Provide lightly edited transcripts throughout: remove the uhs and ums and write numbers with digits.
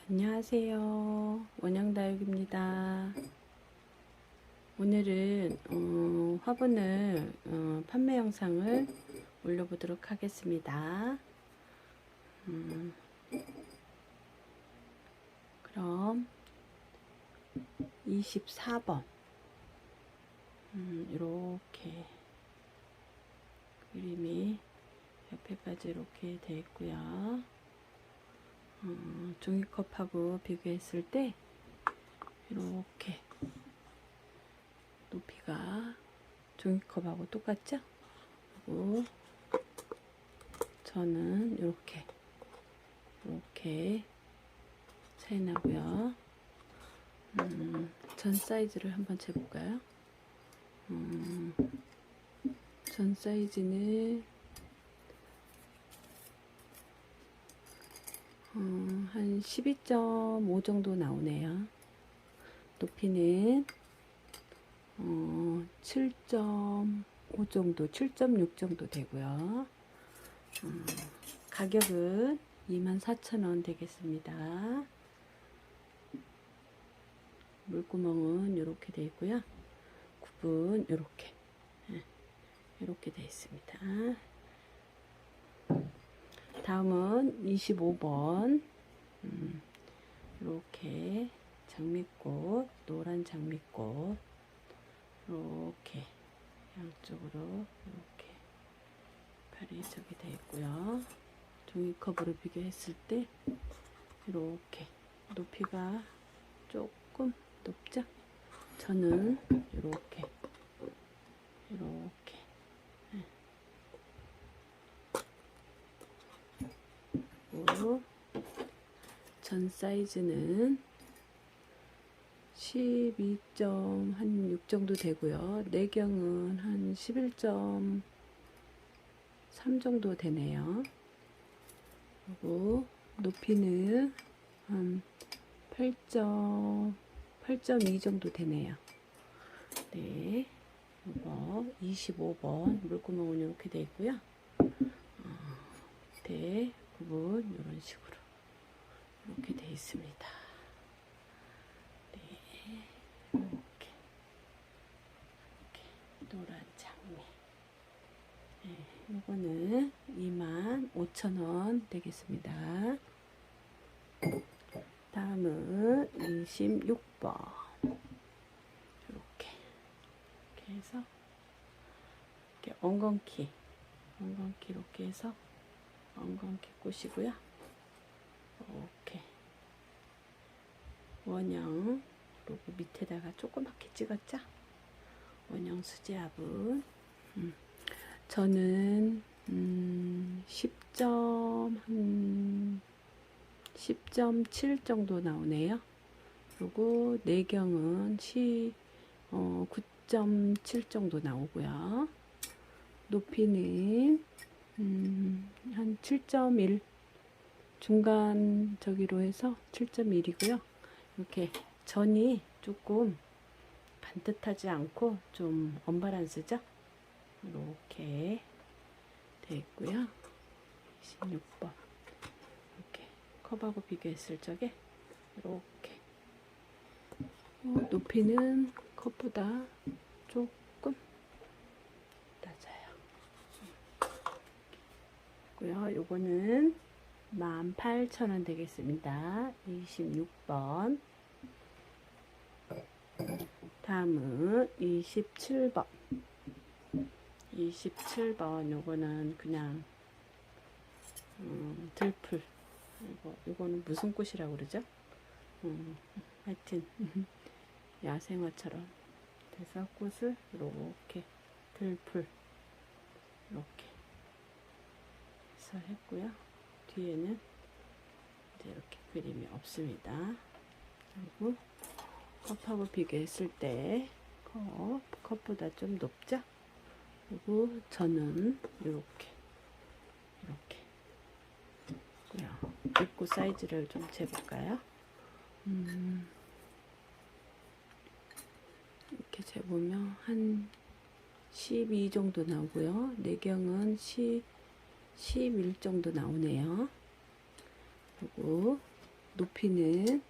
안녕하세요. 원양다육입니다. 오늘은 화분을 판매 영상을 올려보도록 하겠습니다. 그럼 24번 이렇게 그림이 옆에까지 이렇게 되어 있고요. 종이컵하고 비교했을 때 이렇게 높이가 종이컵하고 똑같죠? 그리고 저는 이렇게 차이 나고요. 전 사이즈를 한번 재볼까요? 전 사이즈는 한 12.5 정도 나오네요. 높이는 7.5 정도, 7.6 정도 되고요. 가격은 24,000원 되겠습니다. 물구멍은 이렇게 되어 있고요. 굽은 이렇게 되어 있습니다. 다음은 25번 이렇게 장미꽃, 노란 장미꽃 이렇게 양쪽으로 이렇게 팔이 저기 되어 있고요. 종이컵으로 비교했을 때 이렇게 높이가 조금 높죠? 저는 이렇게 전 사이즈는 12.6 정도 되고요. 내경은 한 11.3 정도 되네요. 그리고 높이는 한 8.2 정도 되네요. 네, 이거 25번 물구멍은 이렇게 되어 있고요. 밑에 부분 이런 식으로 이렇게 되어 있습니다. 네, 이렇게 노란 장미. 네, 이거는 25,000원 되겠습니다. 다음은 26번 이렇게 해서 이렇게 엉겅키 이렇게 해서 엉겅키 꽃이고요. 이렇게 원형 로고 밑에다가 조그맣게 찍었죠. 원형 수제화분. 저는 10.7 정도 나오네요. 그리고 내경은 9.7 정도 나오고요. 높이는 한 7.1 중간 저기로 해서 7.1이고요. 이렇게 전이 조금 반듯하지 않고 좀 언밸런스죠? 이렇게 되어 있고요. 26번 이렇게 컵하고 비교했을 적에 이렇게 높이는 컵보다 조금 낮아요. 요거는 18,000원 되겠습니다. 26번. 다음은 27번. 27번 요거는 그냥 들풀. 요거는 무슨 꽃이라고 그러죠? 하여튼 야생화처럼 돼서 꽃을 이렇게 들풀 이렇게 해서 했고요. 뒤에는 이제 이렇게 그림이 없습니다. 그리고 컵하고 비교했을 때 컵보다 좀 높죠? 그리고 저는 이렇게 입구 사이즈를 좀 재볼까요? 이렇게 재보면 한 12 정도 나오고요. 내경은 11 정도 나오네요. 그리고 높이는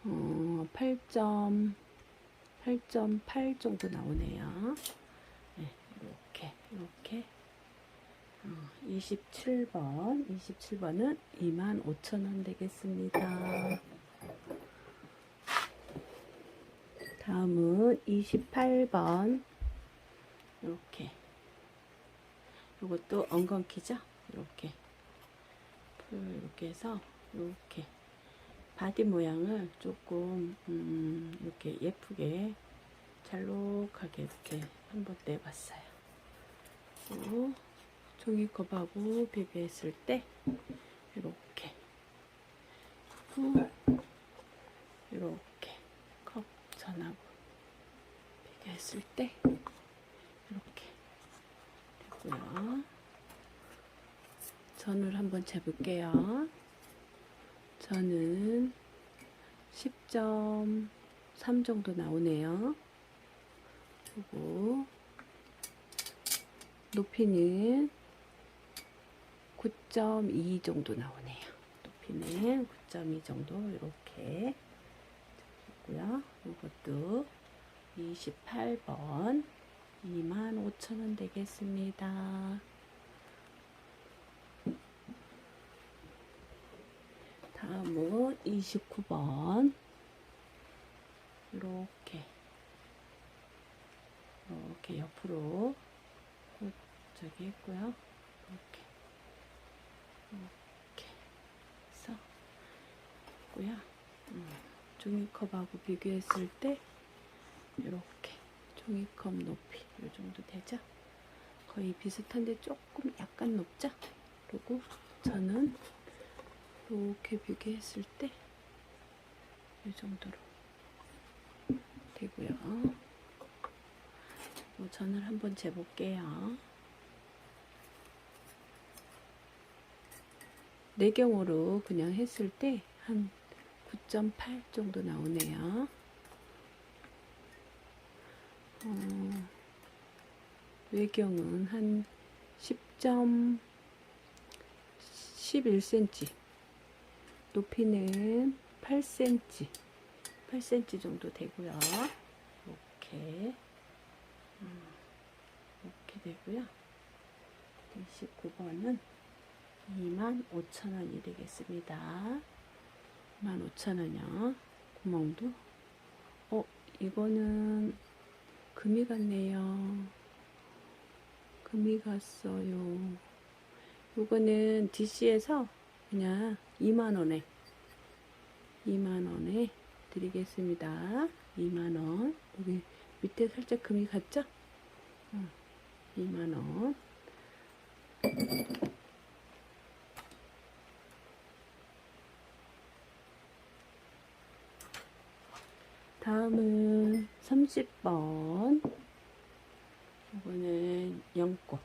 8.8 정도 나오네요. 네, 이렇게 27번은 25,000원 되겠습니다. 다음은 28번. 이렇게 이것도 엉겅키죠. 이렇게 해서 이렇게 바디 모양을 조금 이렇게 예쁘게 잘록하게 이렇게 한번 내봤어요. 그리고 종이컵하고 비교했을 때 이렇게 컵 전하고 비교했을 때 이렇게 되고요. 전을 한번 재볼게요. 전은 10.3 정도 나오네요. 그리고 높이는 9.2 정도 나오네요. 높이는 9.2 정도 이렇게 있고요. 이것도 28번 25,000원 되겠습니다. 다음은 29번. 이렇게 옆으로 저기 했고요. 이렇게 해서 있고요. 종이컵하고 비교했을 때 이렇게 종이컵 높이 이 정도 되죠? 거의 비슷한데 조금 약간 높죠? 그리고 저는 이렇게 비교했을 때 이 정도로 되고요. 전을 한번 재볼게요. 내경으로 그냥 했을 때 한 9.8 정도 나오네요. 외경은 한 11cm, 높이는 8cm 정도 되고요. 이렇게 되고요. 29번은 25,000원이 되겠습니다. 15,000원이요. 구멍도 이거는 금이 갔네요. 금이 갔어요. 요거는 DC에서 그냥 2만원에 드리겠습니다. 2만원. 여기 밑에 살짝 금이 갔죠? 2만원. 다음은 30번. 이거는 연꽃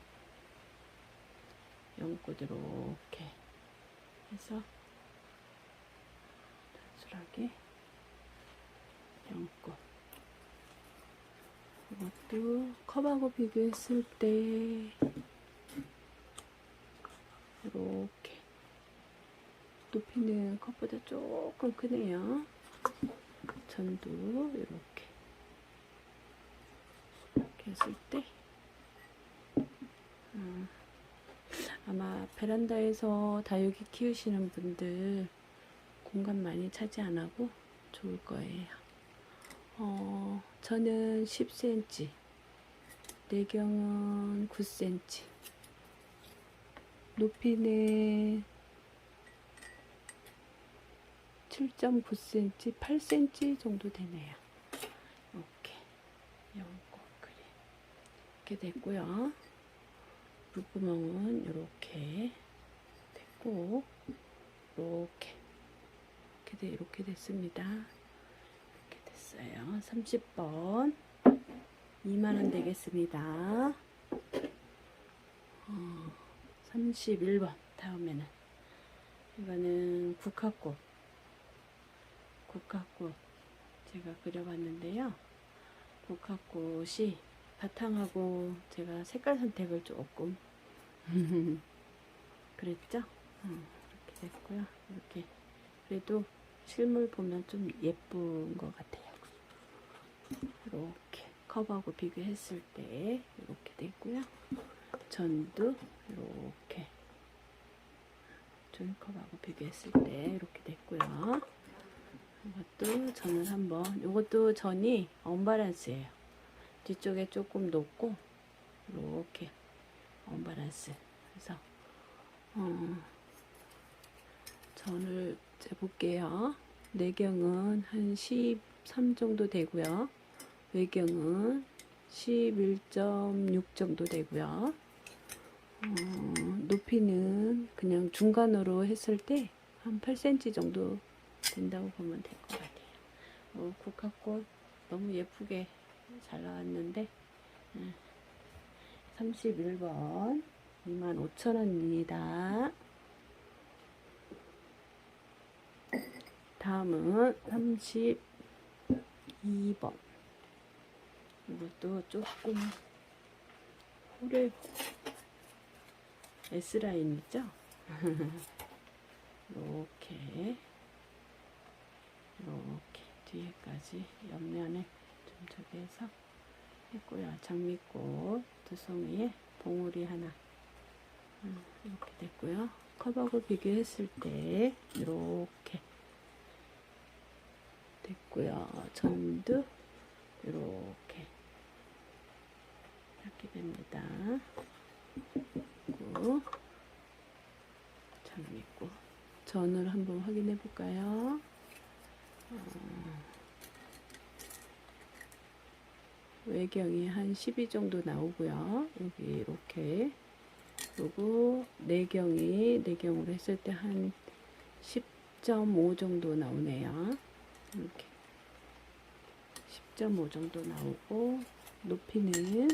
이렇게 해서 단순하게 연꽃. 이것도 컵하고 비교했을 때 이렇게 높이는 컵보다 조금 크네요. 전도 이렇게 했을 때 아마 베란다에서 다육이 키우시는 분들 공간 많이 차지 안 하고 좋을 거예요. 저는 10cm, 내경은 9cm, 높이는 7.9cm, 8cm 정도 되네요. 이렇게 연꽃 그림 이렇게 됐고요. 물구멍은 이렇게 됐고, 이렇게 됐습니다. 이렇게 됐어요. 30번 2만원 되겠습니다. 31번 다음에는 이거는 국화꽃 제가 그려봤는데요. 국화꽃이 바탕하고 제가 색깔 선택을 조금 그랬죠. 이렇게 됐고요. 이렇게 그래도 실물 보면 좀 예쁜 것 같아요. 이렇게 컵하고 비교했을 때 이렇게 됐고요. 전도 이렇게 종이컵하고 비교했을 때 이렇게 됐고요. 이것도 전을 한번, 이것도 전이 언밸런스예요. 뒤쪽에 조금 높고 이렇게 언밸런스. 그래서 전을 재볼게요. 내경은 한 13 정도 되고요. 외경은 11.6 정도 되고요. 높이는 그냥 중간으로 했을 때 한 8cm 정도 된다고 보면 될 것 같아요. 국화꽃 너무 예쁘게 잘 나왔는데 31번 25,000원입니다. 다음은 32번. 이것도 조금 호레 S라인이죠? 이렇게 뒤에까지 옆면에 좀 저기 해서 했고요. 장미꽃 두 송이에 봉우리 하나 이렇게 됐고요. 컵하고 비교했을 때 이렇게 됐고요. 전도 이렇게 됩니다. 그리고 장미꽃 전을 한번 확인해 볼까요? 외경이 한 12 정도 나오고요. 여기 이렇게. 그리고 내경으로 했을 때 한 10.5 정도 나오네요. 이렇게 10.5 정도 나오고, 높이는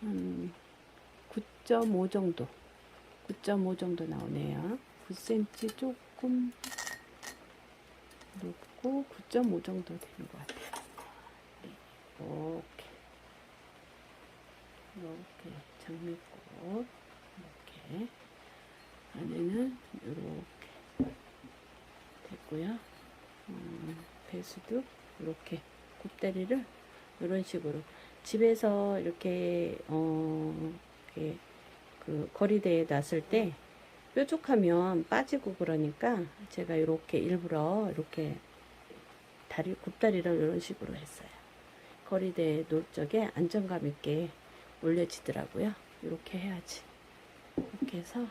한 9.5 정도, 9.5 정도 나오네요. 9cm 조금 높고 9.5 정도 되는 것 같아요. 네, 이렇게 장미꽃 이렇게 안에는 이렇게 됐고요. 배수도 이렇게 곱다리를 이런 식으로 집에서 이렇게 그 거리대에 놨을 때 뾰족하면 빠지고 그러니까 제가 이렇게 일부러 이렇게 곱다리를 이런 식으로 했어요. 거리대에 놓을 적에 안정감 있게 올려지더라고요. 이렇게 해야지. 이렇게 해서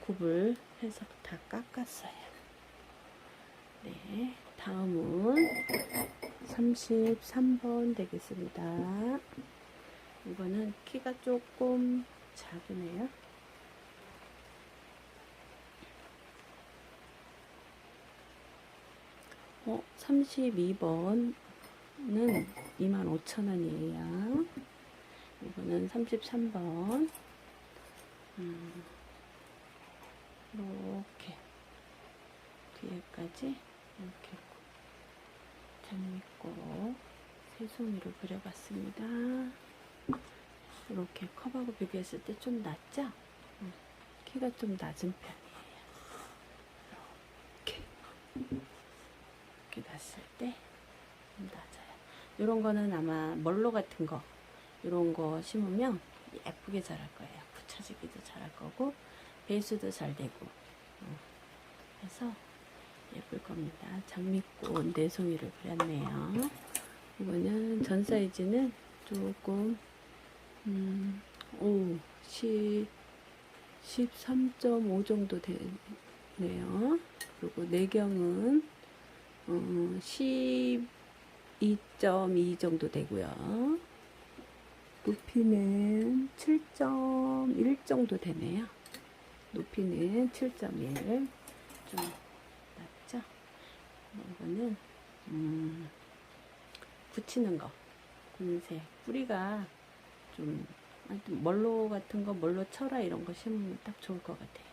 굽을 해서 다 깎았어요. 네, 다음은 33번 되겠습니다. 이거는 키가 조금 작으네요. 32번은 25,000원이에요. 이거는 33번. 이렇게 뒤에까지 이렇게 장미꽃 새송이로 그려봤습니다. 이렇게 컵하고 비교했을 때 좀 낮죠? 키가 좀 낮은 편이에요. 이렇게 놨을 때 좀 낮아요. 이런 거는 아마 멀로 같은 거, 이런 거 심으면 예쁘게 자랄 거예요. 붙여지기도 잘할 거고, 배수도 잘 되고, 해서 예쁠 겁니다. 장미꽃 4송이를 그렸네요. 이거는 전 사이즈는 조금 13.5 정도 되네요. 그리고 내경은 12.2 정도 되고요. 높이는 7.1 정도 되네요. 높이는 7.1. 좀 낮죠? 이거는 붙이는 거, 금색 뿌리가 좀 멀로 같은 거, 멀로 철화 이런 거 심으면 딱 좋을 것 같아요.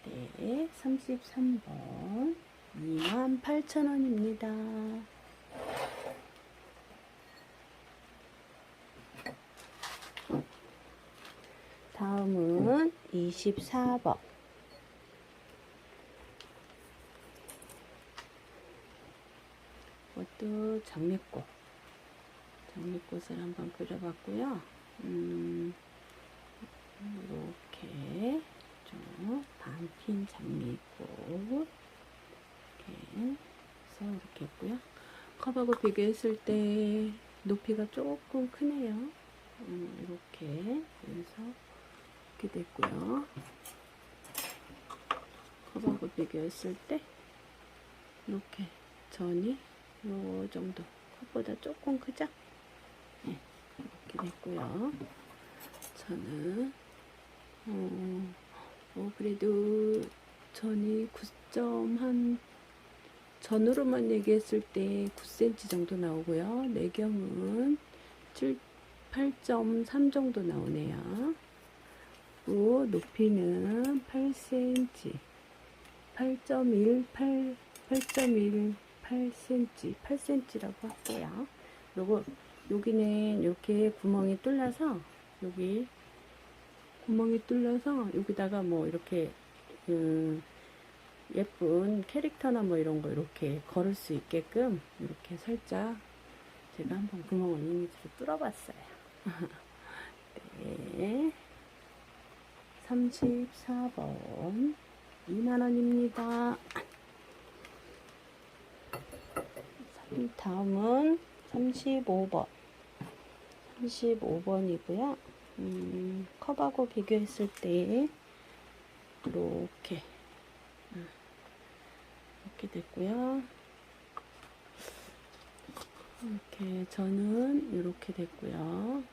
네, 33번 28,000원입니다. 다음은 24번. 이것도 장미꽃을 한번 그려봤고요. 이렇게 좀 반핀 장미꽃 이렇게 해서 이렇게 했고요. 컵하고 비교했을 때 높이가 조금 크네요. 이렇게 해서 이렇게 됐고요. 컵하고 비교했을 때 이렇게 전이 요 정도, 컵보다 조금 크죠? 네, 이렇게 됐고요. 저는 그래도 전이 9점 전으로만 얘기했을 때 9cm 정도 나오고요. 내경은 8.3 정도 나오네요. 또 높이는 8cm, 8.8cm라고 할게요. 그리고 여기는 이렇게 구멍이 뚫려서 여기다가 뭐 이렇게 예쁜 캐릭터나 뭐 이런 거 이렇게 걸을 수 있게끔 이렇게 살짝 제가 한번 구멍을 이미지로 뚫어봤어요. 네. 34번 2만원입니다. 다음은 35번이고요. 컵하고 비교했을 때 이렇게 됐고요. 이렇게 저는 이렇게 됐고요.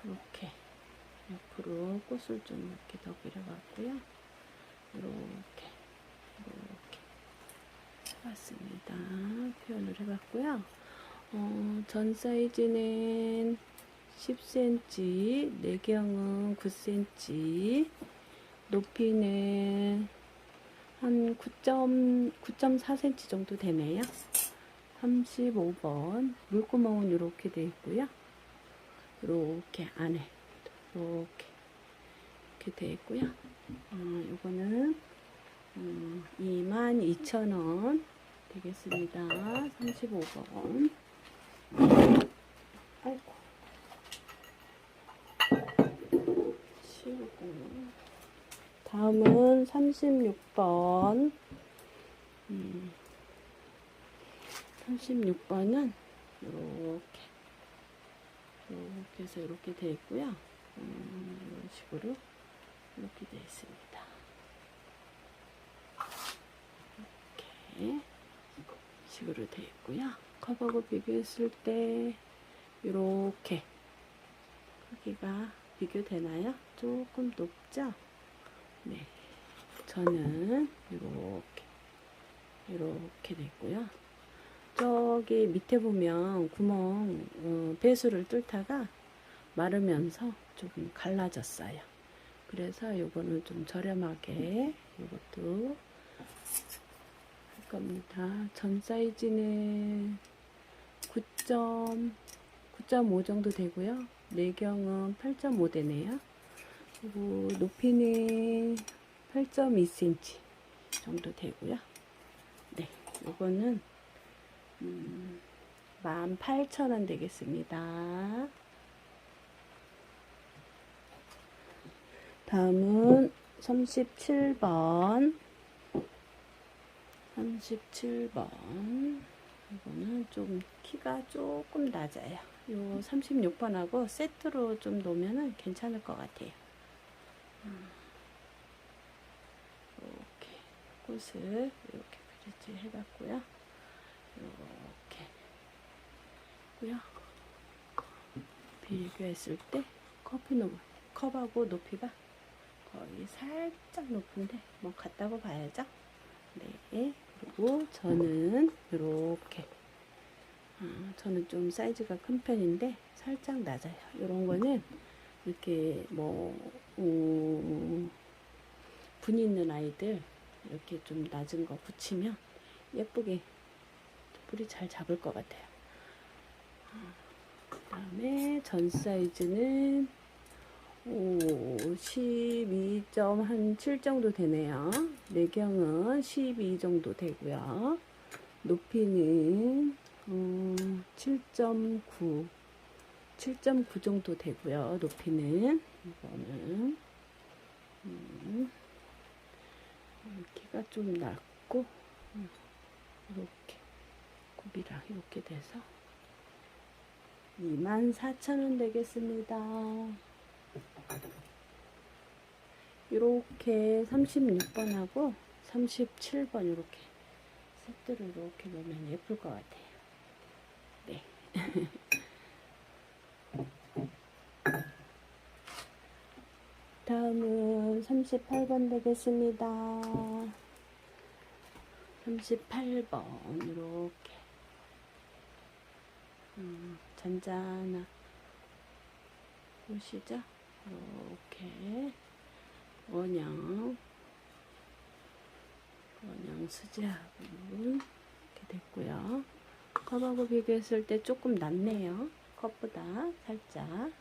이렇게 옆으로 꽃을 좀 이렇게 더 그려봤고요. 이렇게 해봤습니다. 표현을 해봤고요. 전 사이즈는 10cm, 내경은 9cm, 높이는 한 9.4cm 정도 되네요. 35번 물구멍은 이렇게 되어 있고요. 이렇게 안에 이렇게 되어 있고요. 이거는 22,000원 되겠습니다. 35번. 아이고. 치우고. 다음은 36번. 36번은 이렇게 해서 이렇게 되어 있고요. 이런 식으로 이렇게 되어 있습니다. 이렇게 식으로 되어 있고요. 컵하고 비교했을 때 이렇게 크기가 비교되나요? 조금 높죠? 네, 저는 이렇게 됐고요. 저기 밑에 보면 구멍 배수를 뚫다가 마르면서 조금 갈라졌어요. 그래서 요거는 좀 저렴하게 요것도 할 겁니다. 전 사이즈는 9.5 정도 되고요. 내경은 8.5 되네요. 그리고 높이는 8.2cm 정도 되고요. 네, 요거는 18,000원 되겠습니다. 다음은 37번. 이거는 좀 키가 조금 낮아요. 요 36번하고 세트로 좀 놓으면 괜찮을 것 같아요. 이렇게 꽃을 이렇게 브릿지 해봤고요. 이렇게 고요. 비교했을 때 컵하고 높이가 거의 살짝 높은데 뭐 같다고 봐야죠. 네. 그리고 저는 이렇게 저는 좀 사이즈가 큰 편인데 살짝 낮아요. 이런 거는 이렇게 뭐 분 있는 아이들 이렇게 좀 낮은 거 붙이면 예쁘게 뿌리 잘 잡을 것 같아요. 그 다음에 전 사이즈는 12 12.7 정도 되네요. 내경은 12 정도 되고요. 높이는 7.9 정도 되고요. 높이는 이거는 키가 좀 낮고 이렇게 굽이랑 이렇게 돼서 24,000원 되겠습니다. 이렇게 36번하고 37번 이렇게 세트로 이렇게 놓으면 예쁠 것 같아요. 네. 다음은 38번 되겠습니다. 38번 이렇게 잔잔한 보시죠? 이렇게 원형 수제화분 이렇게 됐고요. 컵하고 비교했을 때 조금 낮네요. 컵보다 살짝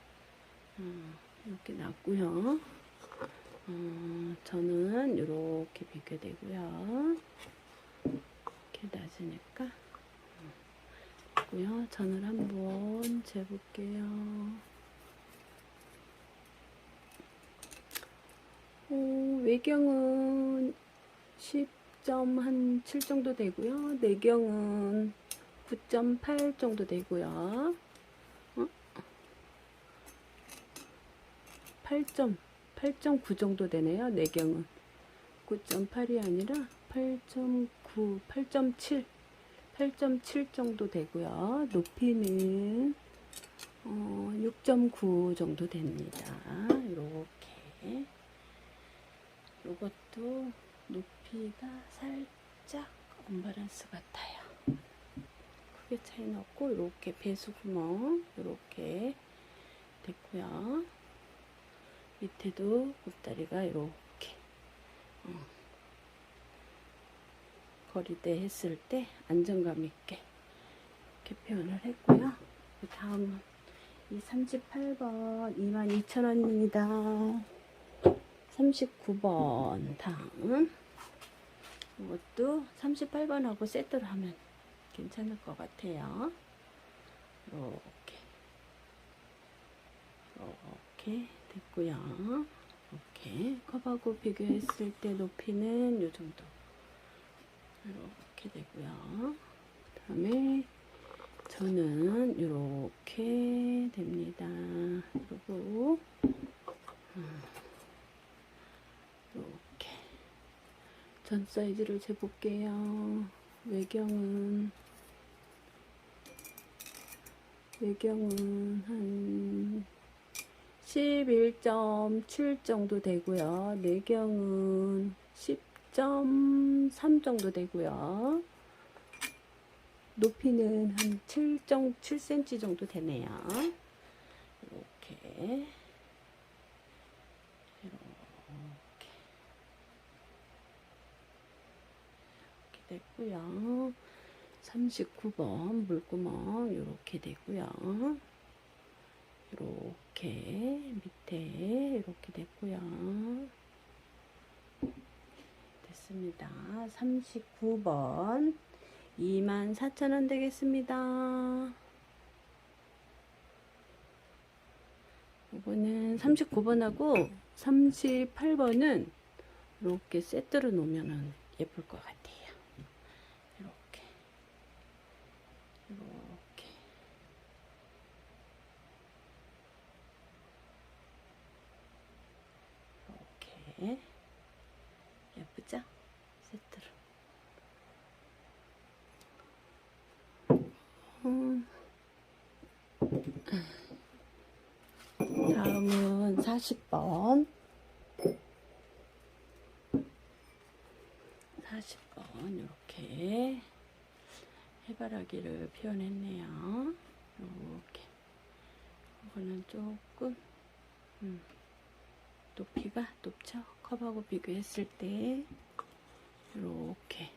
이렇게 낮고요. 저는 이렇게 비교되고요. 이렇게 낮으니까 고요. 전을 한번 재볼게요. 외경은 10.7 정도 되고요. 내경은 9.8 정도 되고요. 8.9 정도 되네요. 내경은 9.8이 아니라 8.9, 8.7 정도 되고요. 높이는 6.9 정도 됩니다. 이렇게 이것도 높이가 살짝 언밸런스 같아요. 크게 차이는 없고 이렇게 배수 구멍 이렇게 됐고요. 밑에도 굽다리가 이렇게 거리대 했을 때 안정감 있게 이렇게 표현을 했고요. 그 다음은 이 38번 22,000원입니다. 39번 다음 이것도 38번하고 세트로 하면 괜찮을 것 같아요. 이렇게 됐고요. 이렇게 컵하고 비교했을 때 높이는 이 정도 이렇게 되고요. 그 다음에 저는 이렇게 됩니다. 그리고 이렇게 전 사이즈를 재볼게요. 외경은 한 11.7 정도 되고요. 내경은 10.3 정도 되고요. 높이는 한 7cm 정도 되네요. 이렇게 됐고요. 39번 물구멍 이렇게 되고요. 이렇게 밑에 이렇게 됐고요. 됐습니다. 39번 24,000원 되겠습니다. 이거는 39번하고 38번은 이렇게 세트로 놓으면 예쁠 것 같아요. 이렇게 예쁘죠? 세트로. 다음은 40번. 40번 이렇게 해바라기를 표현했네요. 이렇게 이거는 조금 높이가 높죠? 컵하고 비교했을 때 이렇게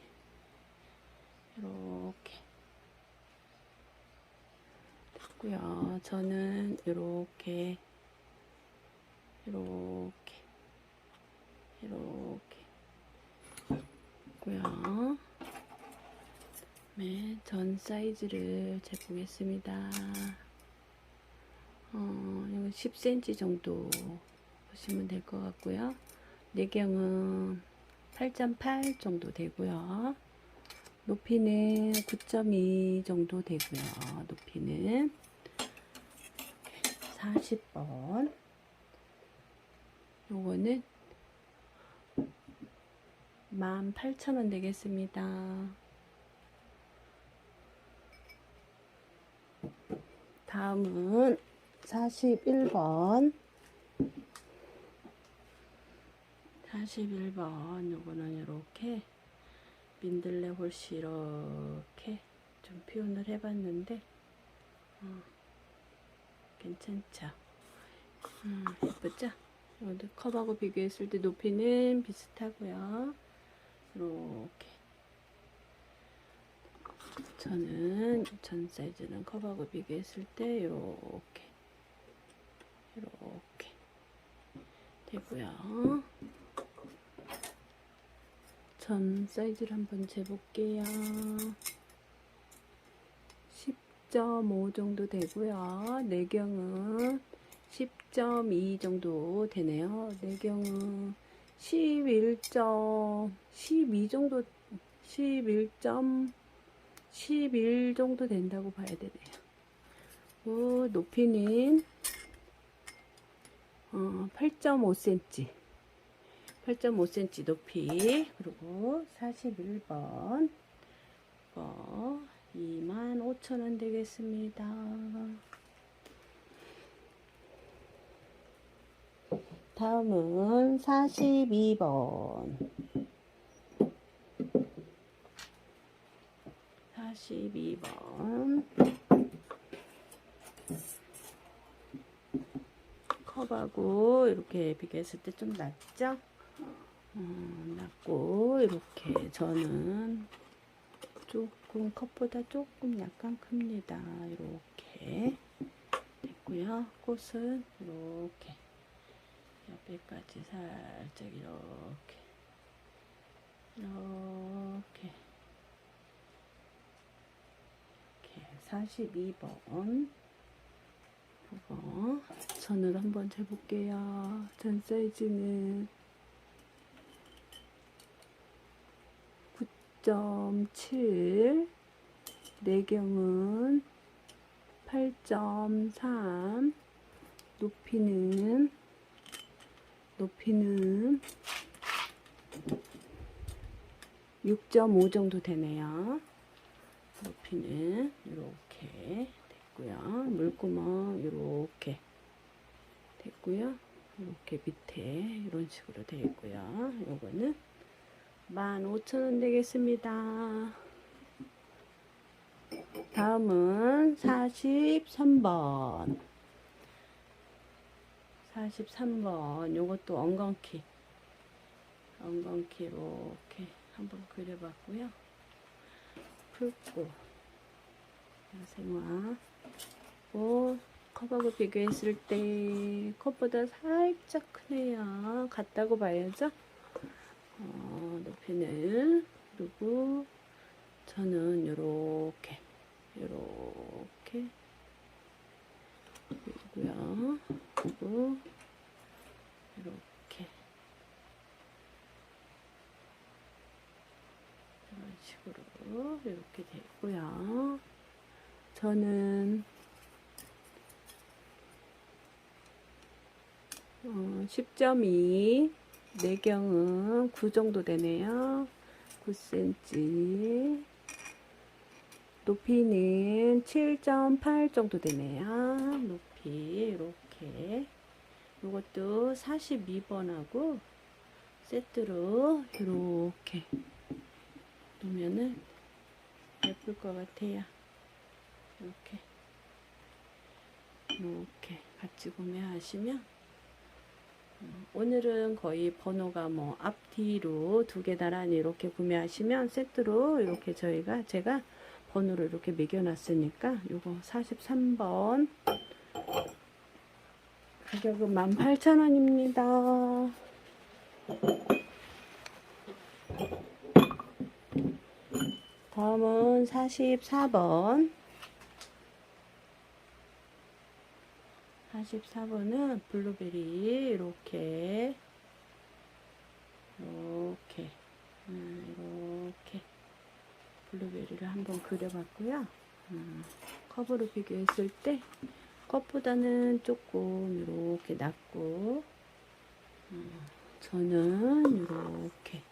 됐고요. 저는 이렇게 됐고요. 네, 전 사이즈를 재보겠습니다. 이거 10cm 정도 보시면 될 것 같고요. 내경은 8.8 정도 되고요. 높이는 9.2 정도 되고요. 높이는 40번. 요거는 18,000원 되겠습니다. 다음은 41번. 41번. 요거는 이렇게 민들레 홀씨 이렇게 좀 표현을 해봤는데 괜찮죠? 예쁘죠? 컵하고 비교했을 때 높이는 비슷하고요. 이렇게 저는 전 사이즈는 컵하고 비교했을 때 이렇게 되고요. 전 사이즈를 한번 재볼게요. 10.5 정도 되고요. 내경은 10.2 정도 되네요. 내경은 11. 12 정도, 11 정도 된다고 봐야 되네요. 높이는 8.5cm 8.5cm 높이. 그리고 41번 25,000원 되겠습니다. 다음은 42번. 42번. 컵하고 이렇게 비교했을 때 좀 낮죠? 낮고, 이렇게 저는 조금 컵보다 조금 약간 큽니다. 이렇게 됐고요. 꽃은 이렇게 옆에까지 살짝 이렇게 42번. 이거 전을 한번 재볼게요. 전 사이즈는 9.7, 내경은 8.3, 높이는 6.5 정도 되네요. 높이는 이렇게 됐고요. 물구멍 이렇게 됐고요. 이렇게 밑에 이런 식으로 되어 있고요. 요거는 15,000원 되겠습니다. 다음은 43번. 43번. 요것도 엉겅키 이렇게 한번 그려봤고요. 붉고 생화. 컵하고 비교했을 때 컵보다 살짝 크네요. 같다고 봐야죠. 높이는. 그리고 저는 요렇게 그리고요. 그리고 이렇게 이런 식으로 이렇게 되고요. 저는 10.2, 내경은 9 정도 되네요. 9cm. 높이는 7.8 정도 되네요. 높이 이렇게. 이것도 42번하고 세트로 이렇게 놓으면은 예쁠 것 같아요. 이렇게 같이 구매하시면 오늘은 거의 번호가 뭐 앞뒤로 두 개 나란히 이렇게 구매하시면 세트로 이렇게 제가 번호를 이렇게 매겨놨으니까 요거 43번 가격은 18,000원입니다. 다음은 44번. 44번은 블루베리 이렇게 이렇게 블루베리를 한번 그려봤고요. 컵으로 비교했을 때 컵보다는 조금 이렇게 낮고, 저는 이렇게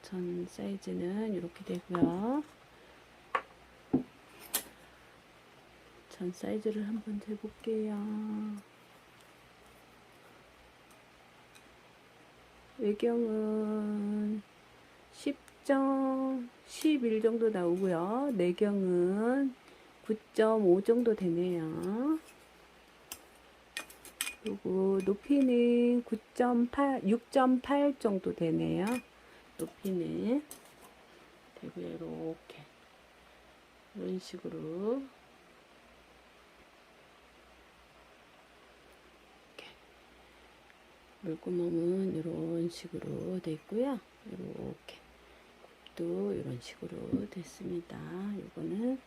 전 사이즈는 이렇게 되고요. 전 사이즈를 한번 재볼게요. 외경은 10.11 정도 나오고요. 내경은 9.5 정도 되네요. 그리고 높이는 9.8, 6.8 정도 되네요. 높이는 되고요. 이렇게 이런 식으로 물구멍은 이런 식으로 되어 있고요. 이렇게 또 이런 식으로 됐습니다. 이거는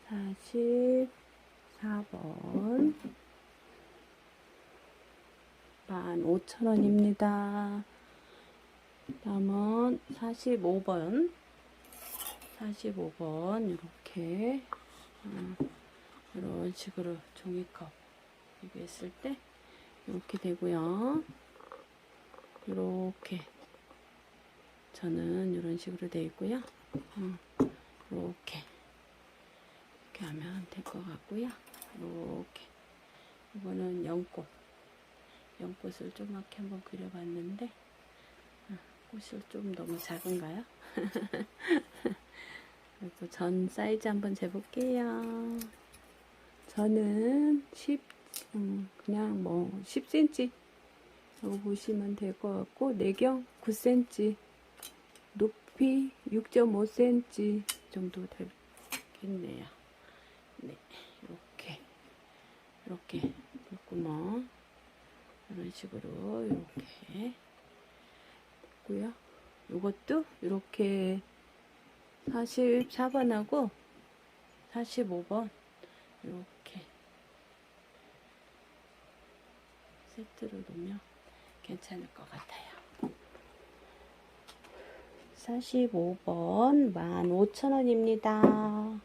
44번 15,000원입니다. 다음은 45번 이렇게 이런 식으로 종이컵 비교했을 때 이렇게 되고요. 이렇게 저는 이런 식으로 되어 있고요. 이렇게 하면 될 것 같고요. 이렇게 이거는 연꽃을 조그맣게 한번 그려봤는데 꽃이 좀 너무 작은가요? 그리고 전 사이즈 한번 재볼게요. 저는 그냥 뭐 10cm 라고 보시면 될 것 같고, 내경 9cm, 높이 6.5cm 정도 되겠네요. 네, 이렇게 물구멍 이런 식으로 이렇게 있고요. 이것도 이렇게 44번하고 45번 이렇게 세트로 놓으면 괜찮을 것 같아요. 45번 15,000원입니다.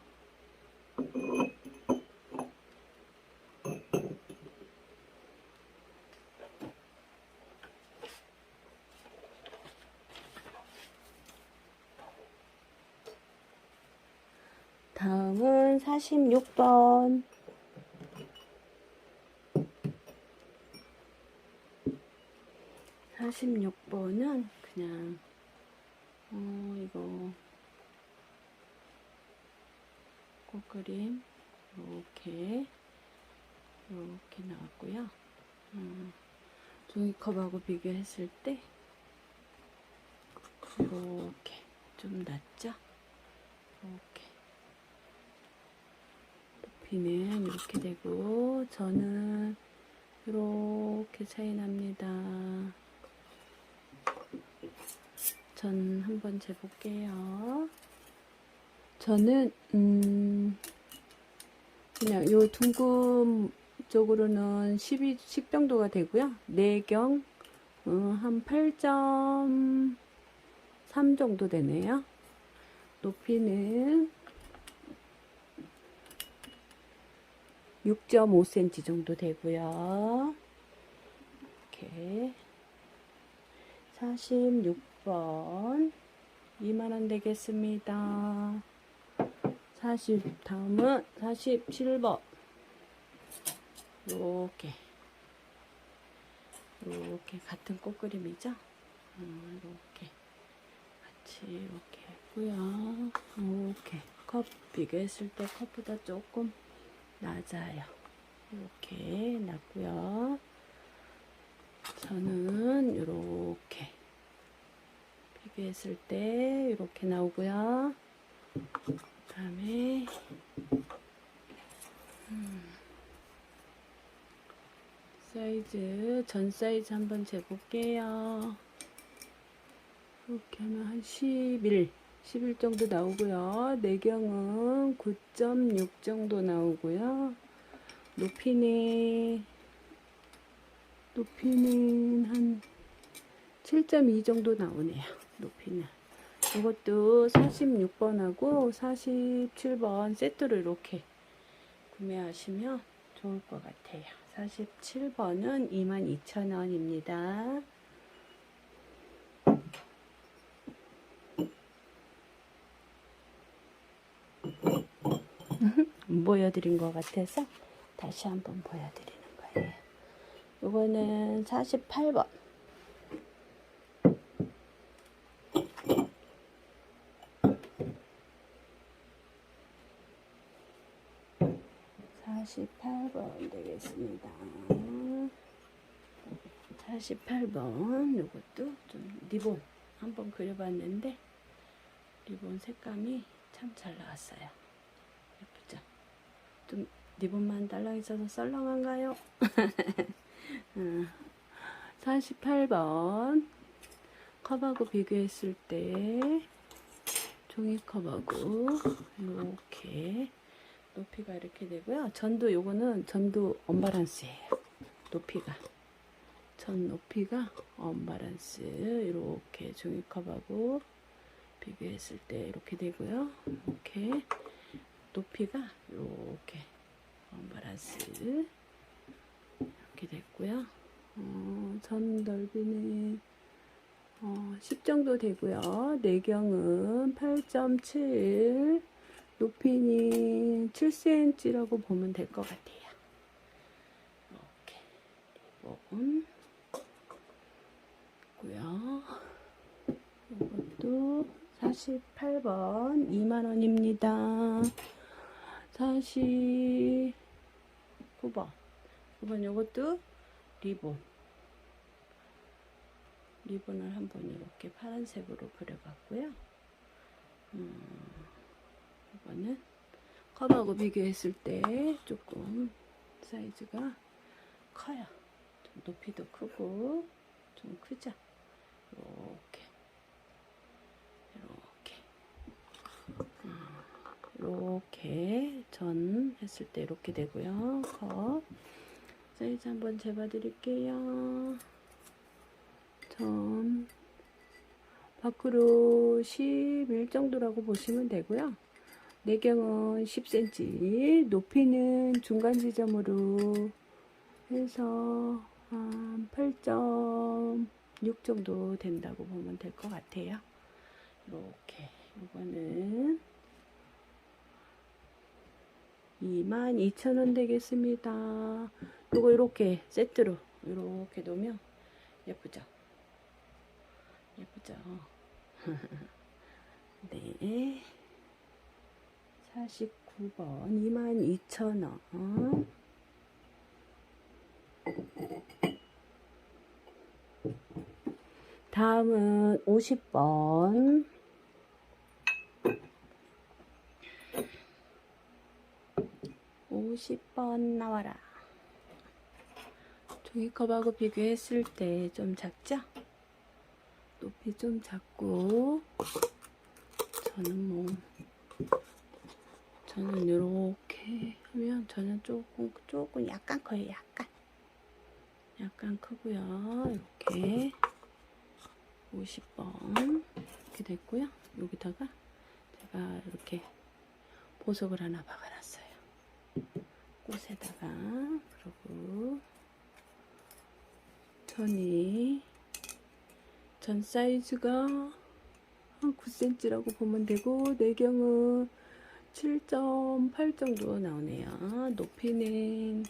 다음은 46번. 46번은 그냥 이거 꽃그림 이렇게 나왔고요. 종이컵하고 비교했을 때 이렇게 좀 낫죠? 이렇게 높이는 이렇게 되고, 저는 이렇게 차이 납니다. 전 한번 재볼게요. 저는 그냥 요 둥근 쪽으로는 10 정도가 되고요. 내경 한 8.3 정도 되네요. 높이는 6.5cm 정도 되고요. 이렇게 46번 2만원 되겠습니다. 다음은 47번. 이렇게 같은 꽃그림이죠. 이렇게 같이 이렇게 했고요. 이렇게 컵 비교했을 때 컵보다 조금 낮아요. 이렇게 낮고요. 저는 이렇게 비교했을 때 이렇게 나오고요. 그 다음에 사이즈, 전 사이즈 한번 재볼게요. 이렇게 하면 한 11 정도 나오고요. 내경은 9.6 정도 나오고요. 높이는 한 7.2 정도 나오네요. 높이는. 이것도 46번하고 47번 세트로 이렇게 구매하시면 좋을 것 같아요. 47번은 22,000원입니다. 보여드린 것 같아서 다시 한번 보여드리는 거예요. 이거는 48번. 48번 되겠습니다. 48번 요것도 좀 리본 한번 그려봤는데 리본 색감이 참 잘 나왔어요. 예쁘죠? 좀 리본만 달랑 있어서 썰렁한가요? 48번 컵하고 비교했을 때 종이컵하고 이렇게 높이가 이렇게 되고요. 전도 요거는 전도 언밸런스예요. 높이가 전 높이가 언밸런스. 이렇게 종이컵하고 비교했을 때 이렇게 되고요. 이렇게 높이가 이렇게 언밸런스 이렇게 됐고요. 전 넓이는 10 정도 되고요. 내경은 8.7, 높이는 7cm라고 보면 될 것 같아요. 이렇게 리본 있고요. 이것도 48번 2만원입니다. 49번 이것도 리본을 한번 이렇게 파란색으로 그려봤고요. 이거는 컵하고 비교했을 때 조금 사이즈가 커요. 좀 높이도 크고 좀 크죠. 이렇게 전 했을 때 이렇게 되고요. 컵 사이즈 한번 재봐 드릴게요. 전 밖으로 11 정도라고 보시면 되고요. 내경은 10cm, 높이는 중간 지점으로 해서 한 8.6 정도 된다고 보면 될 것 같아요. 이렇게 이거는 22,000원 되겠습니다. 이거 이렇게 세트로 이렇게 놓으면 예쁘죠? 예쁘죠? 네. 49번 22,000원. 다음은 50번. 50번 나와라. 종이컵하고 비교했을 때 좀 작죠? 높이 좀 작고 저는 이렇게 하면 저는 조금 약간 커요. 약간 크고요. 이렇게 50번 이렇게 됐고요. 여기다가 제가 이렇게 보석을 하나 박아놨어요. 꽃에다가. 그리고 전 사이즈가 한 9cm라고 보면 되고 내경은 7.8 정도 나오네요. 높이는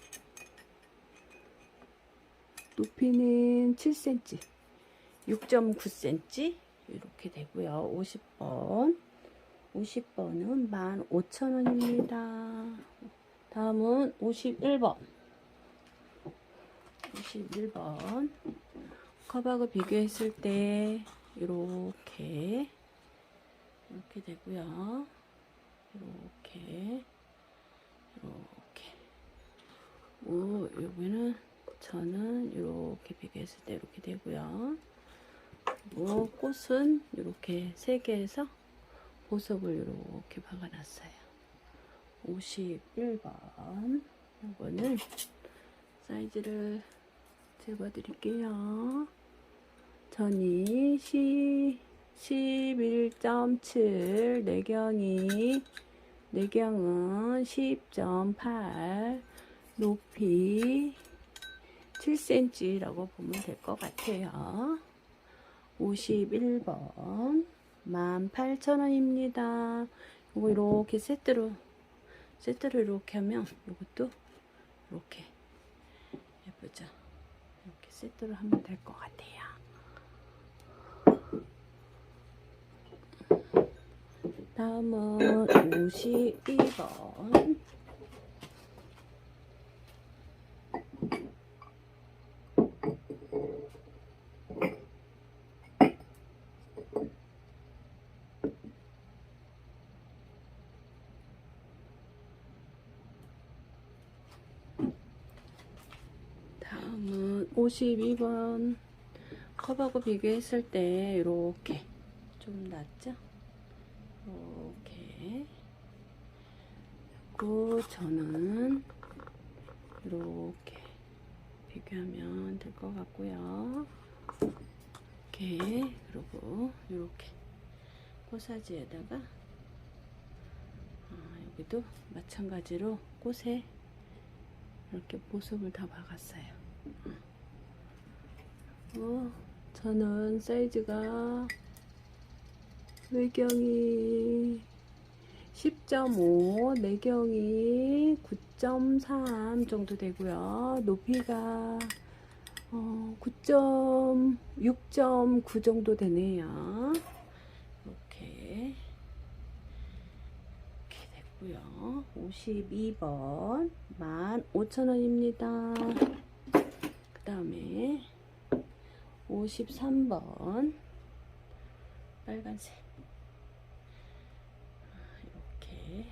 7cm, 6.9cm 이렇게 되고요. 50번은 15,000원입니다. 다음은 51번. 컵하고 비교했을 때 이렇게 되고요. 이렇게 여기는 저는 이렇게 비교했을 때 이렇게 되고요. 그리고 꽃은 이렇게 3개에서 보석을 이렇게 박아놨어요. 51번. 이거는 사이즈를 재봐드릴게요. 전이 11.7, 내경은 10.8, 높이 7cm라고 보면 될 것 같아요. 51번 18,000원입니다. 이거 이렇게 세트로 이렇게 하면 이것도 이렇게 예쁘죠? 이렇게 세트로 하면 될 것 같아요. 다음은 52번. 다음은 52번. 컵하고 비교했을 때 이렇게 좀 낫죠? 이렇게. 그리고 저는 이렇게 비교하면 될 것 같고요. 이렇게. 그리고 이렇게 꽃사지에다가 여기도 마찬가지로 꽃에 이렇게 보석을 다 박았어요. 저는 사이즈가 외경이 10.5, 내경이 9.3 정도 되고요. 높이가 6.9 정도 되네요. 이렇게 됐고요. 52번 15,000원입니다. 그 다음에 53번 빨간색 이렇게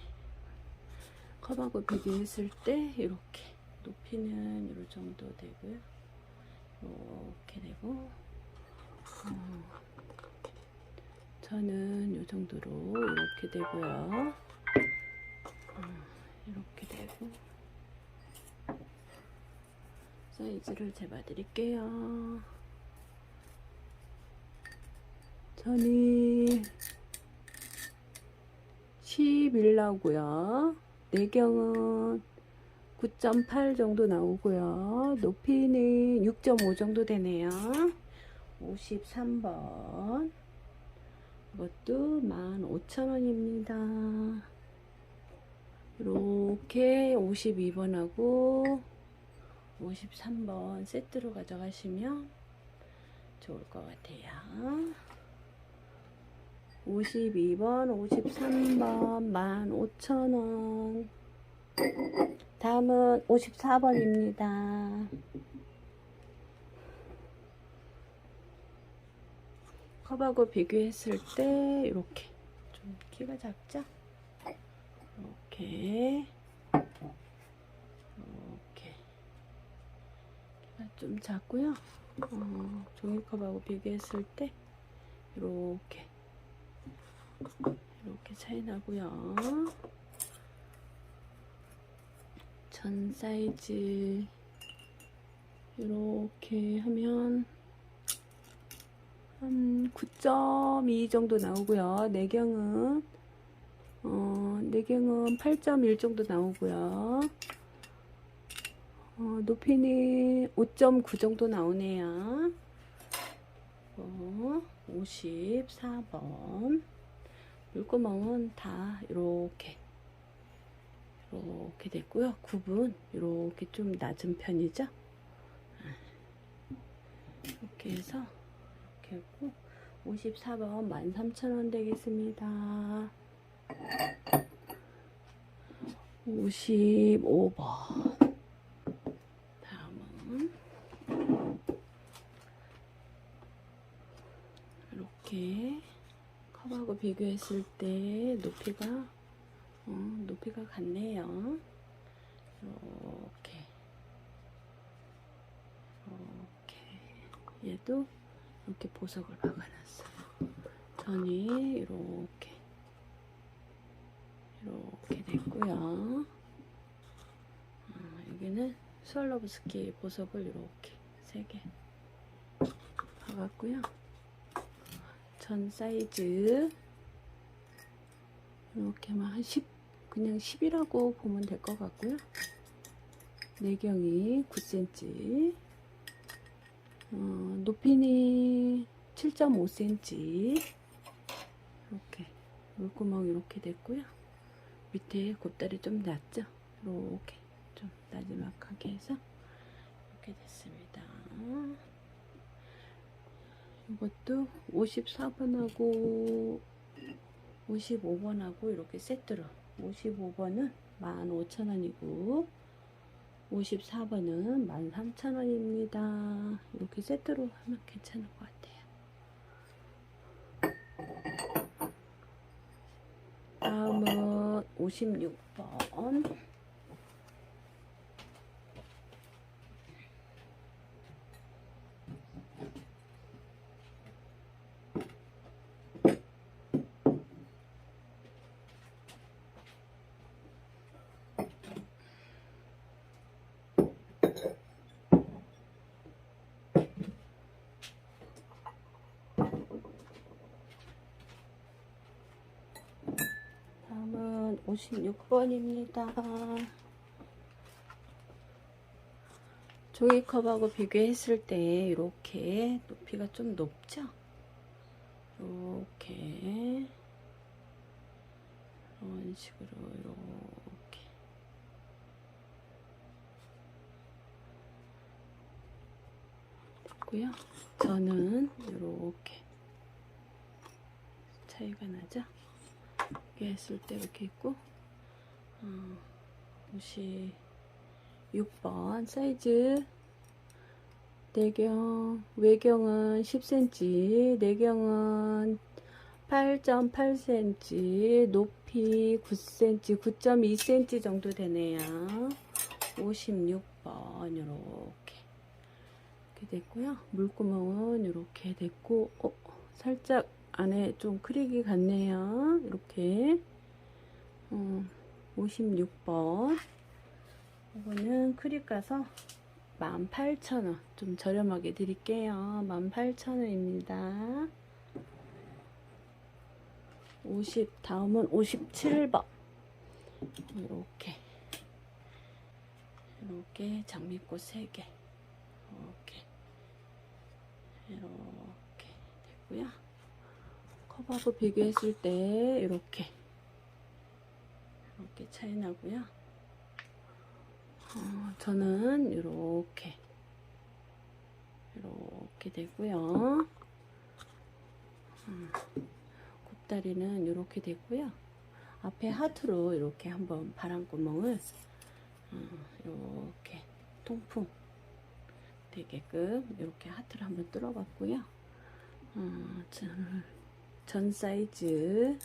컵하고 비교했을 때 이렇게 높이는 이 정도 되고요. 이렇게 되고 저는 이 정도로 이렇게 되고요. 이렇게 되고 사이즈를 재봐 드릴게요. 전이 11 나오고요. 내경은 9.8 정도 나오고요. 높이는 6.5 정도 되네요. 53번 이것도 15,000원입니다. 이렇게 52번하고 53번 세트로 가져가시면 좋을 것 같아요. 52번, 53번 15,000원. 다음은 54번입니다. 컵하고 비교했을 때 이렇게 좀 키가 작죠? 이렇게 키가 좀 작고요. 종이컵하고 비교했을 때 이렇게 차이 나고요. 전 사이즈 이렇게 하면 한 9.2 정도 나오고요. 내경은 8.1 정도 나오고요. 높이는 5.9 정도 나오네요. 54번 물구멍은 다 이렇게 됐고요. 굽은 이렇게 좀 낮은 편이죠. 이렇게 해서 이렇게 했고 54번 13,000원 되겠습니다. 55번 다음은 이렇게 컵하고 비교했을 때 높이가 같네요. 이렇게 얘도 이렇게 보석을 박아놨어요. 전이 이렇게 됐고요. 여기는 스왈로브스키 보석을 이렇게 3개 박았고요. 전 사이즈 이렇게만 한 10, 그냥 10이라고 보면 될 것 같고요. 내경이 9cm, 높이는 7.5cm. 이렇게 물구멍 이렇게 됐고요. 밑에 곱다리 좀 낮죠? 이렇게 좀 나지막하게 해서 이렇게 됐습니다. 이것도 54번하고 55번하고 이렇게 세트로, 55번은 15,000원이고 54번은 13,000원입니다. 이렇게 세트로 하면 괜찮을 것 같아요. 다음은 56번. 다음은 56번입니다. 종이컵하고 비교했을 때 이렇게 높이가 좀 높죠? 이렇게 이런 식으로 이렇게 됐고요. 저는 이렇게 차이가 나죠? 했을 때 이렇게 있고 56번 사이즈 내경, 외경은 10cm, 내경은 8.8cm, 높이 9cm, 9.2cm 정도 되네요. 56번 이렇게 됐고요. 물구멍은 이렇게 됐고 살짝 안에 좀 크랙이 같네요. 이렇게 56번 이거는 크랙 가서 18,000원 좀 저렴하게 드릴게요. 18,000원입니다. 다음은 57번 이렇게 장미꽃 3개 이렇게 됐고요. 컵하고 비교했을 때 이렇게 차이 나고요. 저는 이렇게 되고요. 곱다리는 이렇게 되고요. 앞에 하트로 이렇게 한번 바람구멍을 이렇게 통풍 되게끔 이렇게 하트를 한번 뚫어봤고요. 전 사이즈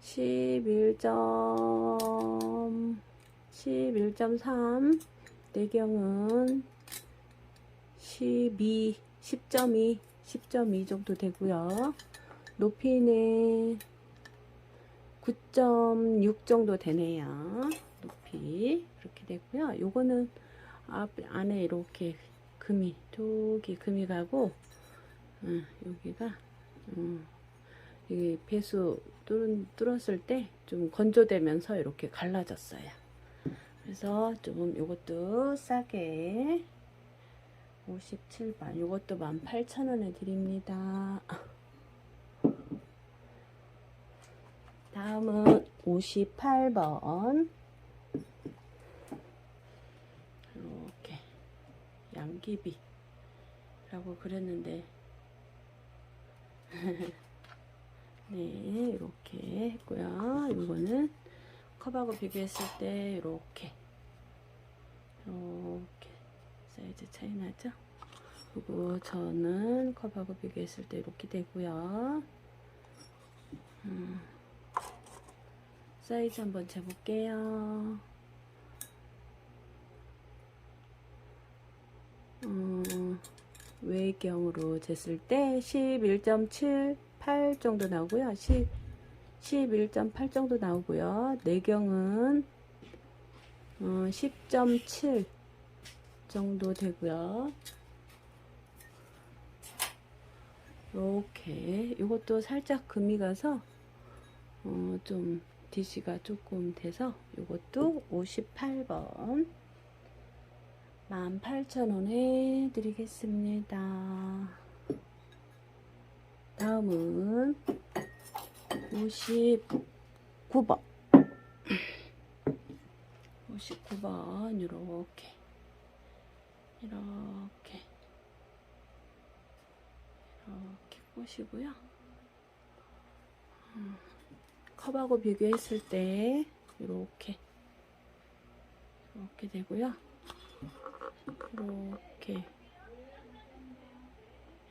11.3, 내경은 10.2 정도 되고요. 높이는 9.6 정도 되네요. 높이 이렇게 되고요. 요거는 안에 이렇게 저기 금이 가고 여기가 이 배수 뚫었을 때 좀 건조되면서 이렇게 갈라졌어요. 그래서 좀 요것도 싸게 57번 요것도 18,000원에 드립니다. 다음은 58번 이렇게 양귀비라고 그랬는데 네, 이렇게 했고요. 이거는 컵하고 비교했을 때 이렇게 사이즈 차이 나죠? 그리고 저는 컵하고 비교했을 때 이렇게 되고요. 사이즈 한번 재볼게요. 외경으로 쟀을 때 11.78 정도 나오고요. 11.8 정도 나오고요. 내경은 10.7 정도 되고요. 이렇게 이것도 살짝 금이 가서 좀 DC가 조금 돼서 이것도 58번 18,000원에 드리겠습니다. 다음은 59번 59번 이렇게 보시고요. 컵하고 비교했을 때 이렇게 되고요.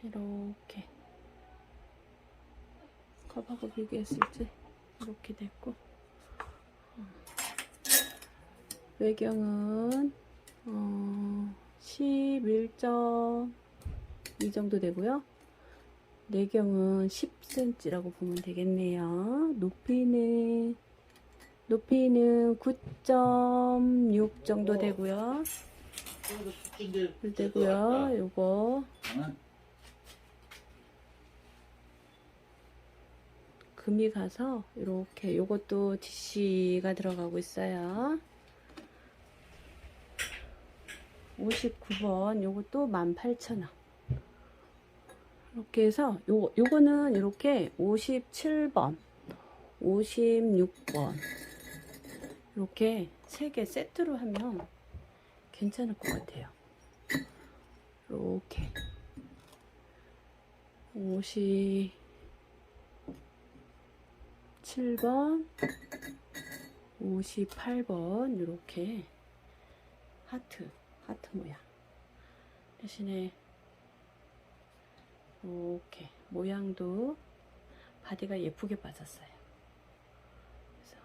이렇게 컵하고 비교했을 때 이렇게 됐고, 외경은 11.2 정도 되고요. 내경은 10cm라고 보면 되겠네요. 높이는 9.6 정도 되고요. 요거 금이 가서 이렇게 요것도 DC가 들어가고 있어요. 59번 요것도 18,000원. 이렇게 해서 요거는 이렇게 57번 56번 이렇게 3개 세트로 하면 괜찮을 것 같아요. 이렇게 57번 58번 이렇게 하트 모양 대신에 이렇게 모양도 바디가 예쁘게 빠졌어요. 그래서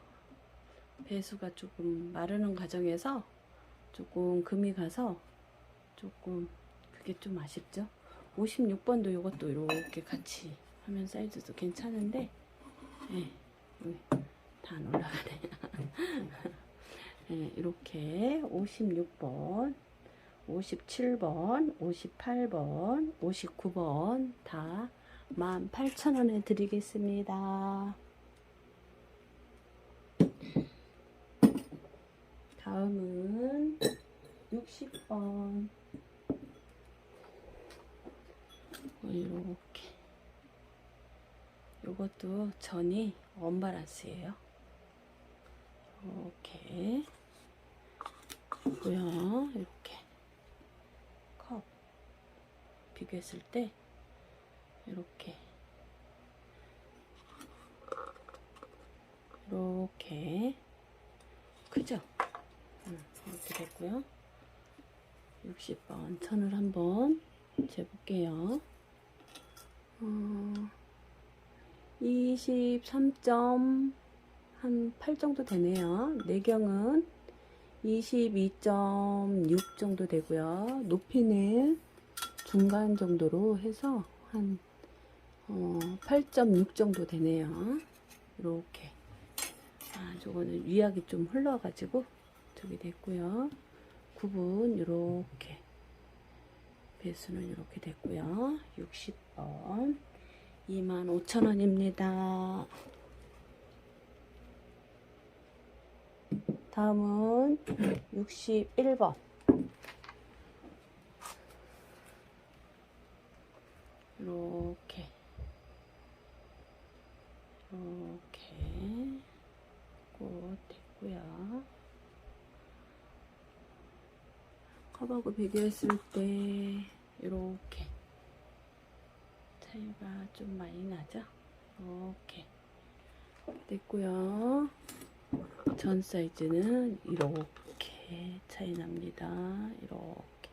배수가 조금 마르는 과정에서 조금 금이 가서 조금 그게 좀 아쉽죠. 56번도 이것도 이렇게 같이 하면 사이즈도 괜찮은데, 네, 여기 다 안 올라가네. 네, 이렇게 56번 57번, 58번, 59번 다 18,000원에 드리겠습니다. 다음은 60번 이렇게 요것도 전이 언밸런스예요. 이렇게 있고요. 이렇게 컵 비교했을 때 이렇게 크죠? 이렇게 됐고요. 60번 천을 한번 재볼게요. 23.8 정도 되네요. 내경은 22.6 정도 되고요. 높이는 중간 정도로 해서 한 8.6 정도 되네요. 이렇게 저거는 위약이 좀 흘러가지고 저기 됐고요. 굽은 이렇게 배수는 이렇게 됐고요. 60번 25,000원입니다. 다음은 61번 이렇게 꼭 됐고요. 컵하고 비교했을 때 이렇게 차이가 좀 많이 나죠? 이렇게 됐고요. 전 사이즈는 이렇게 차이 납니다. 이렇게.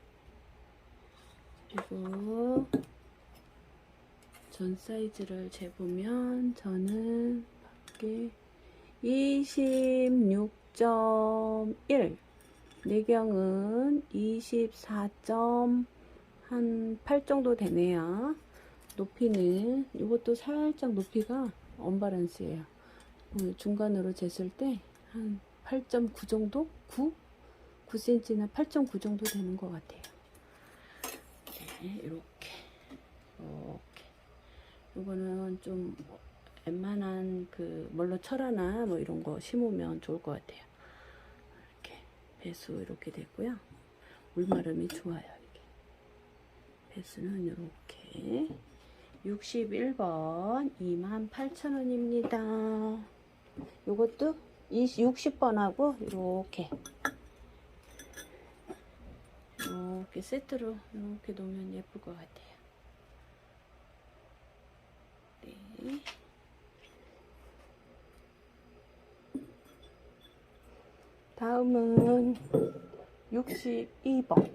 그리고 전 사이즈를 재보면 저는 밖에 26.1 내경은 24.1 한 8 정도 되네요. 높이는 이것도 살짝 높이가 언밸런스예요. 중간으로 쟀을 때 한 8.9 정도? 9cm나 8.9 정도 되는 것 같아요. 네, 이렇게 이거는 좀 웬만한 그 뭘로 철하나 뭐 이런 거 심으면 좋을 것 같아요. 이렇게 배수 이렇게 되고요. 물마름이 좋아요. 이게 배수는 이렇게 61번 28,000원입니다. 요것도 60번하고 이렇게 세트로 이렇게 놓으면 예쁠 것 같아요. 네. 다음은 62번.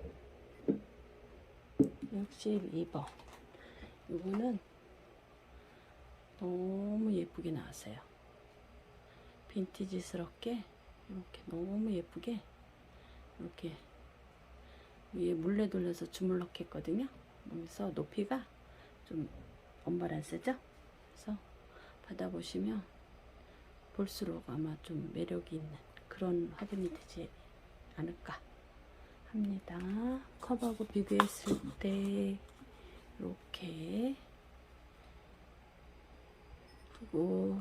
62번. 이거는 너무 예쁘게 나왔어요. 빈티지스럽게 이렇게 너무 예쁘게 이렇게 위에 물레 돌려서 주물럭 했거든요. 그래서 높이가 좀 언밸런스죠. 그래서 받아보시면 볼수록 아마 좀 매력이 있는 그런 화분이 되지 않을까 합니다. 컵하고 비교했을 때 이렇게, 그리고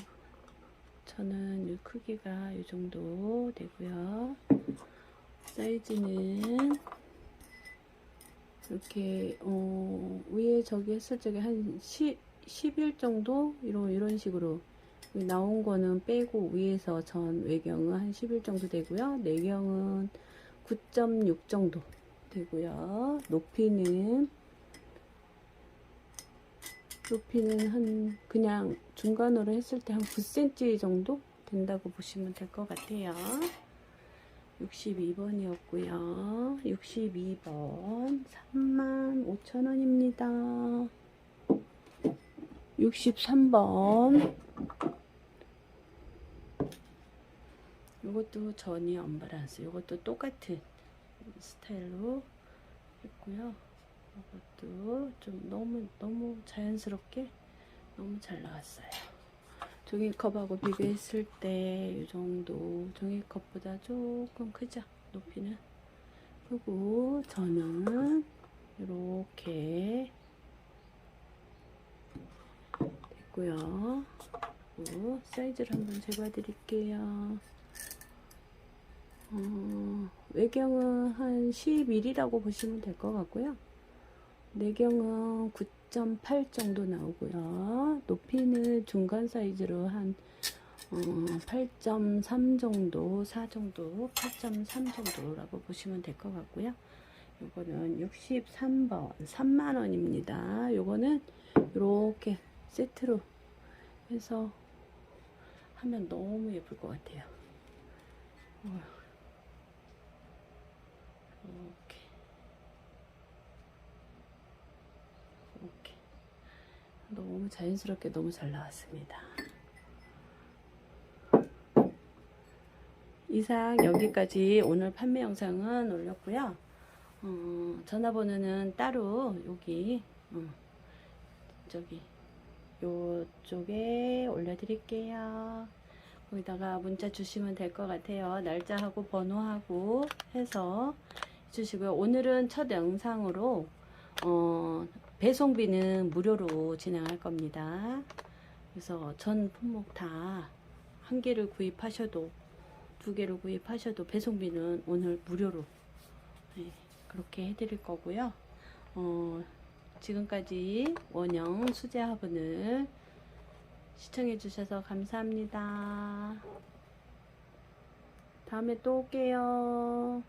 저는 이 크기가 이 정도 되고요. 사이즈는 이렇게 위에 저기 했을 적에 한 11 정도 이런 식으로 나온 거는 빼고 위에서 전 외경은 한 11 정도 되고요. 내경은 9.6 정도 되고요. 높이는 한 그냥 중간으로 했을 때 한 9cm 정도 된다고 보시면 될 것 같아요. 62번이었고요. 62번 35,000원입니다. 63번 이것도 전이 언밸런스, 이것도 똑같은 스타일로 했고요. 이것도 좀 너무 자연스럽게 너무 잘 나왔어요. 종이컵하고 비교했을 때 이 정도, 종이컵보다 조금 크죠, 높이는. 그리고 저는 이렇게 됐고요. 그리고 사이즈를 한번 재봐 드릴게요. 외경은 한 11이라고 보시면 될 것 같고요. 내경은 9.8 정도 나오고요. 높이는 중간 사이즈로 한 8.3 정도, 4 정도, 8.3 정도라고 보시면 될 것 같고요. 요거는 63번 3만원입니다. 요거는 이렇게 세트로 해서 하면 너무 예쁠 것 같아요. 이렇게 너무 자연스럽게 너무 잘 나왔습니다. 이상 여기까지 오늘 판매 영상은 올렸고요. 전화번호는 따로 여기 저기 요쪽에 올려드릴게요. 거기다가 문자 주시면 될 것 같아요. 날짜하고 번호하고 해서 주시고요. 오늘은 첫 영상으로 배송비는 무료로 진행할 겁니다. 그래서 전 품목 다 한 개를 구입하셔도 2개를 구입하셔도 배송비는 오늘 무료로 그렇게 해드릴 거고요. 지금까지 원형 수제 화분을 시청해 주셔서 감사합니다. 다음에 또 올게요.